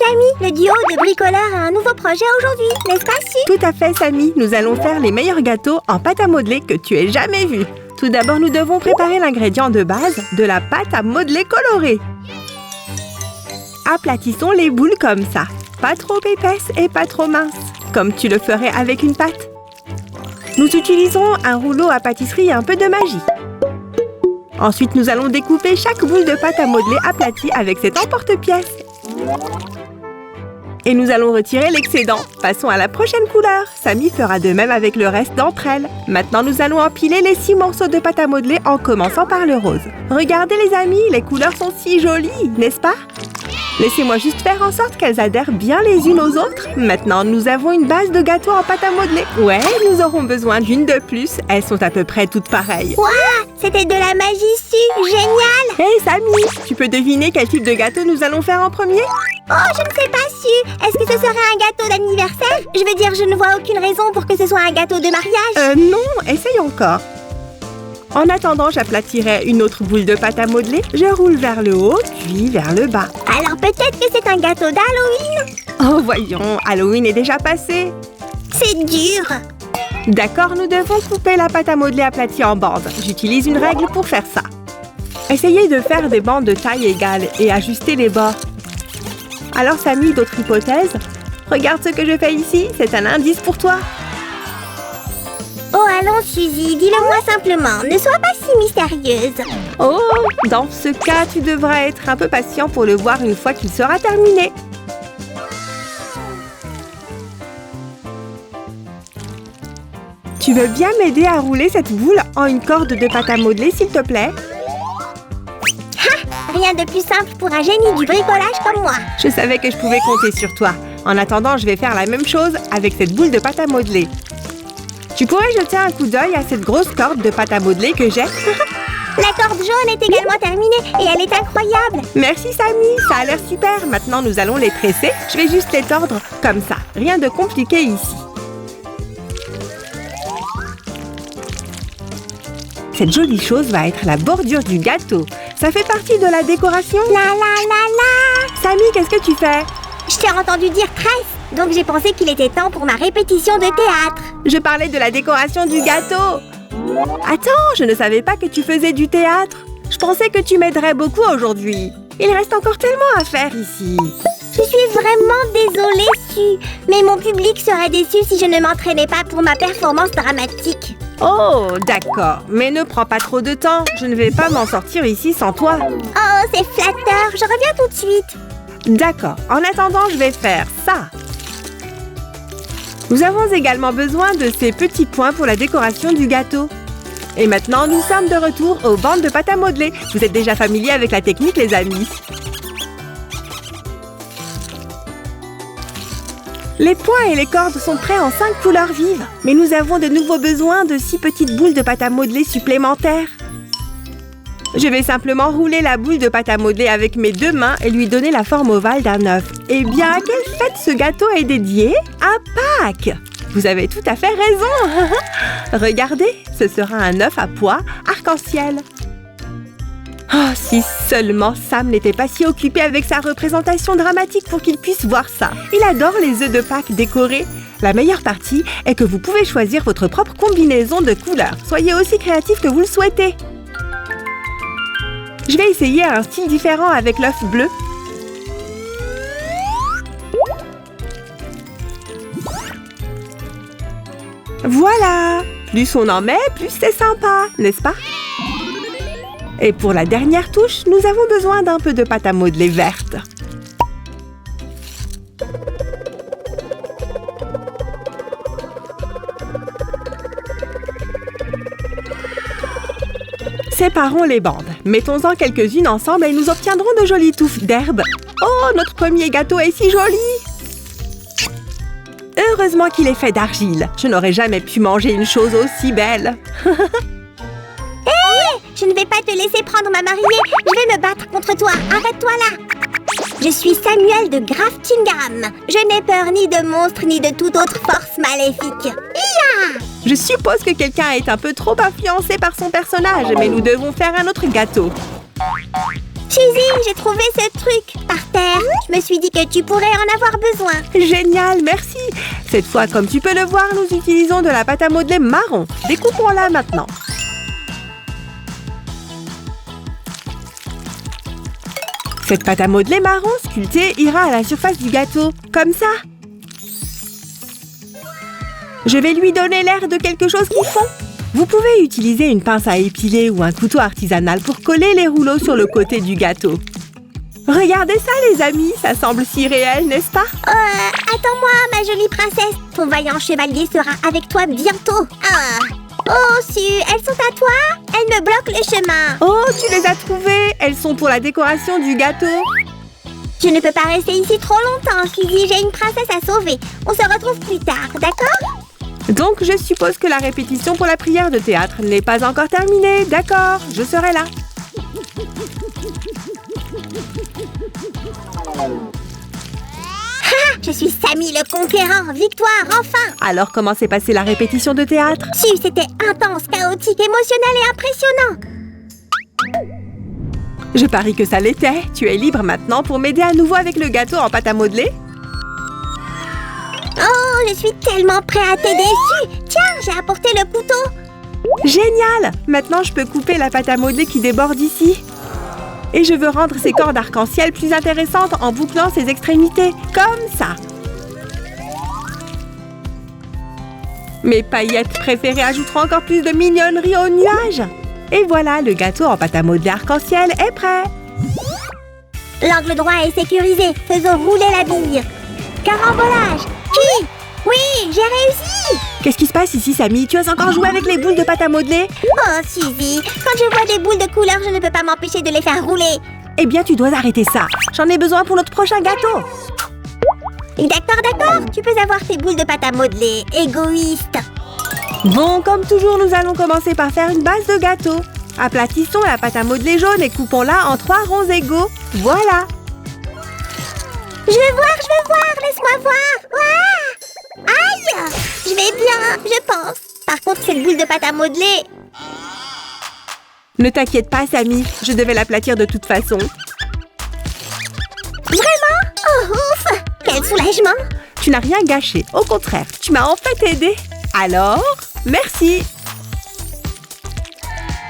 Samy, le duo de bricoleurs a un nouveau projet aujourd'hui, n'est-ce pas, Su? Tout à fait, Samy. Nous allons faire les meilleurs gâteaux en pâte à modeler que tu aies jamais vus. Tout d'abord, nous devons préparer l'ingrédient de base de la pâte à modeler colorée. Aplatissons les boules comme ça. Pas trop épaisses et pas trop minces, comme tu le ferais avec une pâte. Nous utilisons un rouleau à pâtisserie et un peu de magie. Ensuite, nous allons découper chaque boule de pâte à modeler aplatie avec cet emporte-pièce. Et nous allons retirer l'excédent. Passons à la prochaine couleur. Samy fera de même avec le reste d'entre elles. Maintenant, nous allons empiler les 6 morceaux de pâte à modeler en commençant par le rose. Regardez les amis, les couleurs sont si jolies, n'est-ce pas? Laissez-moi juste faire en sorte qu'elles adhèrent bien les unes aux autres. Maintenant, nous avons une base de gâteau en pâte à modeler. Ouais, nous aurons besoin d'une de plus. Elles sont à peu près toutes pareilles. Waouh, c'était de la magie, Su! Génial! Hey Samy, tu peux deviner quel type de gâteau nous allons faire en premier? Oh, je ne sais pas, Su! Est-ce que ce serait un gâteau d'anniversaire? Je veux dire, je ne vois aucune raison pour que ce soit un gâteau de mariage. Non, essaye encore. En attendant, j'aplatirai une autre boule de pâte à modeler. Je roule vers le haut, puis vers le bas. Alors peut-être que c'est un gâteau d'Halloween? Oh, voyons, Halloween est déjà passé. C'est dur! D'accord, nous devons couper la pâte à modeler aplatie en bandes. J'utilise une règle pour faire ça. Essayez de faire des bandes de taille égale et ajuster les bords. Alors, Samy, d'autres hypothèses? Regarde ce que je fais ici, c'est un indice pour toi. Oh, allons, Suzy, dis-le-moi simplement. Ne sois pas si mystérieuse. Oh, dans ce cas, tu devras être un peu patient pour le voir une fois qu'il sera terminé. Tu veux bien m'aider à rouler cette boule en une corde de pâte à modeler, s'il te plaît? Rien de plus simple pour un génie du bricolage comme moi. Je savais que je pouvais compter sur toi. En attendant, je vais faire la même chose avec cette boule de pâte à modeler. Tu pourrais jeter un coup d'œil à cette grosse corde de pâte à modeler que j'ai? La corde jaune est également terminée et elle est incroyable. Merci Samy, ça a l'air super. Maintenant, nous allons les tresser. Je vais juste les tordre comme ça. Rien de compliqué ici. Cette jolie chose va être la bordure du gâteau. Ça fait partie de la décoration. La la la la! Samy, qu'est-ce que tu fais? Je t'ai entendu dire tresse, donc j'ai pensé qu'il était temps pour ma répétition de théâtre. Je parlais de la décoration du gâteau. Attends, je ne savais pas que tu faisais du théâtre. Je pensais que tu m'aiderais beaucoup aujourd'hui. Il reste encore tellement à faire ici. Je suis vraiment désolée, Su, mais mon public serait déçu si je ne m'entraînais pas pour ma performance dramatique. Oh, d'accord. Mais ne prends pas trop de temps. Je ne vais pas m'en sortir ici sans toi. Oh, c'est flatteur. Je reviens tout de suite. D'accord. En attendant, je vais faire ça. Nous avons également besoin de ces petits points pour la décoration du gâteau. Et maintenant, nous sommes de retour aux bandes de pâte à modeler. Vous êtes déjà familiers avec la technique, les amis. Les points et les cordes sont prêts en 5 couleurs vives. Mais nous avons de nouveau besoin de 6 petites boules de pâte à modeler supplémentaires. Je vais simplement rouler la boule de pâte à modeler avec mes 2 mains et lui donner la forme ovale d'un œuf. Eh bien, à quelle fête ce gâteau est dédié? À Pâques! Vous avez tout à fait raison! Regardez, ce sera un œuf à pois arc-en-ciel. Oh, si seulement Sam n'était pas si occupé avec sa représentation dramatique pour qu'il puisse voir ça. Il adore les œufs de Pâques décorés. La meilleure partie est que vous pouvez choisir votre propre combinaison de couleurs. Soyez aussi créatif que vous le souhaitez. Je vais essayer un style différent avec l'œuf bleu. Voilà! Plus on en met, plus c'est sympa, n'est-ce pas? Et pour la dernière touche, nous avons besoin d'un peu de pâte à modeler verte. Séparons les bandes. Mettons-en quelques-unes ensemble et nous obtiendrons de jolies touffes d'herbe. Oh, notre premier gâteau est si joli! Heureusement qu'il est fait d'argile. Je n'aurais jamais pu manger une chose aussi belle. Hé! Je ne vais pas te laisser prendre ma mariée. Je vais me battre contre toi. Arrête-toi là. Je suis Samuel de Graftingham. Je n'ai peur ni de monstres ni de toute autre force maléfique. Ia! Je suppose que quelqu'un est un peu trop influencé par son personnage, mais nous devons faire un autre gâteau. Suzy, j'ai trouvé ce truc par terre. Je me suis dit que tu pourrais en avoir besoin. Génial, merci. Cette fois, comme tu peux le voir, nous utilisons de la pâte à modeler marron. Découpons-la maintenant. Cette pâte à modeler marron sculptée ira à la surface du gâteau, comme ça. Je vais lui donner l'air de quelque chose qui fond. Vous pouvez utiliser une pince à épiler ou un couteau artisanal pour coller les rouleaux sur le côté du gâteau. Regardez ça, les amis, ça semble si réel, n'est-ce pas? Attends-moi, ma jolie princesse. Ton vaillant chevalier sera avec toi bientôt. Oh, Su, elles sont à toi? Elles me bloquent le chemin. Oh, tu les as trouvées. Elles sont pour la décoration du gâteau. Je ne peux pas rester ici trop longtemps, Suzy. J'ai une princesse à sauver. On se retrouve plus tard, d'accord? Donc, je suppose que la répétition pour la prière de théâtre n'est pas encore terminée. D'accord, je serai là. Je suis Samy le Conquérant. Victoire, enfin! Alors, comment s'est passée la répétition de théâtre? Su, c'était intense, chaotique, émotionnel et impressionnant. Je parie que ça l'était. Tu es libre maintenant pour m'aider à nouveau avec le gâteau en pâte à modeler? Oh, je suis tellement prêt à t'aider, Su. Tiens, j'ai apporté le couteau. Génial! Maintenant, je peux couper la pâte à modeler qui déborde ici. Et je veux rendre ces cordes arc-en-ciel plus intéressantes en bouclant ses extrémités, comme ça. Mes paillettes préférées ajouteront encore plus de mignonnerie aux nuages. Et voilà, le gâteau en pâte à modeler arc-en-ciel est prêt. L'angle droit est sécurisé. Faisons rouler la bille. Carambolage. Qui? Oui, j'ai réussi. Qu'est-ce qui se passe ici, Samy? Tu as encore joué avec les boules de pâte à modeler? Oh, Suzy, quand je vois des boules de couleur, je ne peux pas m'empêcher de les faire rouler. Eh bien, tu dois arrêter ça. J'en ai besoin pour notre prochain gâteau. D'accord. Tu peux avoir tes boules de pâte à modeler. Égoïste. Bon, comme toujours, nous allons commencer par faire une base de gâteau. Aplatissons la pâte à modeler jaune et coupons-la en 3 ronds égaux. Voilà. Je veux voir. Laisse-moi voir. Ouah! Aïe! Je vais bien, je pense. Par contre, cette boule de pâte à modeler... Ne t'inquiète pas, Samy. Je devais l'aplatir de toute façon. Vraiment? Oh, ouf! Quel soulagement! Tu n'as rien gâché. Au contraire, tu m'as en fait aidé. Alors, merci.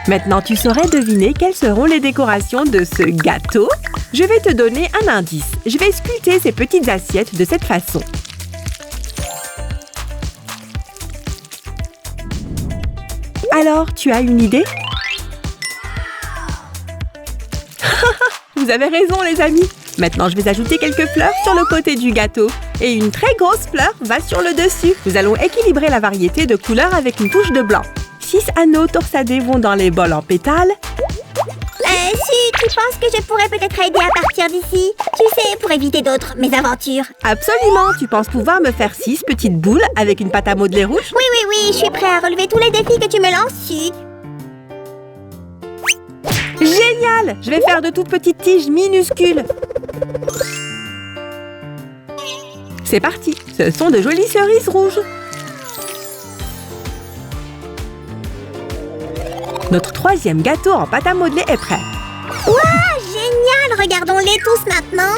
Maintenant, tu saurais deviner quelles seront les décorations de ce gâteau. Je vais te donner un indice. Je vais sculpter ces petites assiettes de cette façon. Alors, tu as une idée? Vous avez raison, les amis. Maintenant, je vais ajouter quelques fleurs sur le côté du gâteau. Et une très grosse fleur va sur le dessus. Nous allons équilibrer la variété de couleurs avec une touche de blanc. 6 anneaux torsadés vont dans les bols en pétales. Si, tu penses que je pourrais peut-être aider à partir d'ici? Tu sais, pour éviter d'autres mésaventures. Absolument. Tu penses pouvoir me faire 6 petites boules avec une pâte à modeler rouge? Oui, je suis prêt à relever tous les défis que tu me lances, Su. Génial! Je vais faire de toutes petites tiges minuscules. C'est parti. Ce sont de jolies cerises rouges. Notre 3e gâteau en pâte à modeler est prêt. Waouh, génial! Regardons-les tous maintenant.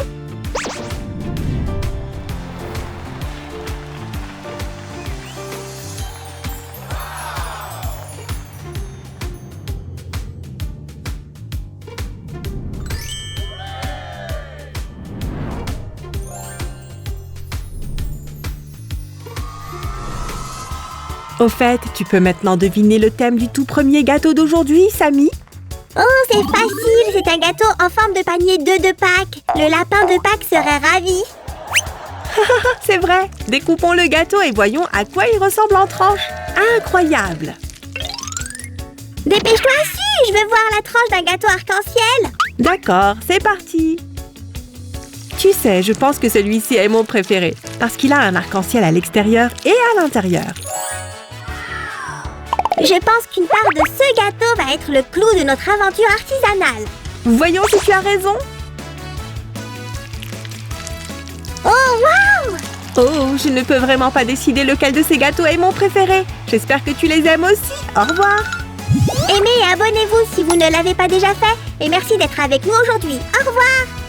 Au fait, tu peux maintenant deviner le thème du tout premier gâteau d'aujourd'hui, Samy? Oh, c'est facile! C'est un gâteau en forme de panier d'œufs de Pâques. Le lapin de Pâques serait ravi. C'est vrai! Découpons le gâteau et voyons à quoi il ressemble en tranches. Incroyable! Dépêche-toi, Su! Je veux voir la tranche d'un gâteau arc-en-ciel. D'accord, c'est parti! Tu sais, je pense que celui-ci est mon préféré, parce qu'il a un arc-en-ciel à l'extérieur et à l'intérieur. Je pense qu'une part de ce gâteau va être le clou de notre aventure artisanale. Voyons si tu as raison. Oh, waouh! Oh, je ne peux vraiment pas décider lequel de ces gâteaux est mon préféré. J'espère que tu les aimes aussi. Au revoir. Aimez et abonnez-vous si vous ne l'avez pas déjà fait. et merci d'être avec nous aujourd'hui. Au revoir!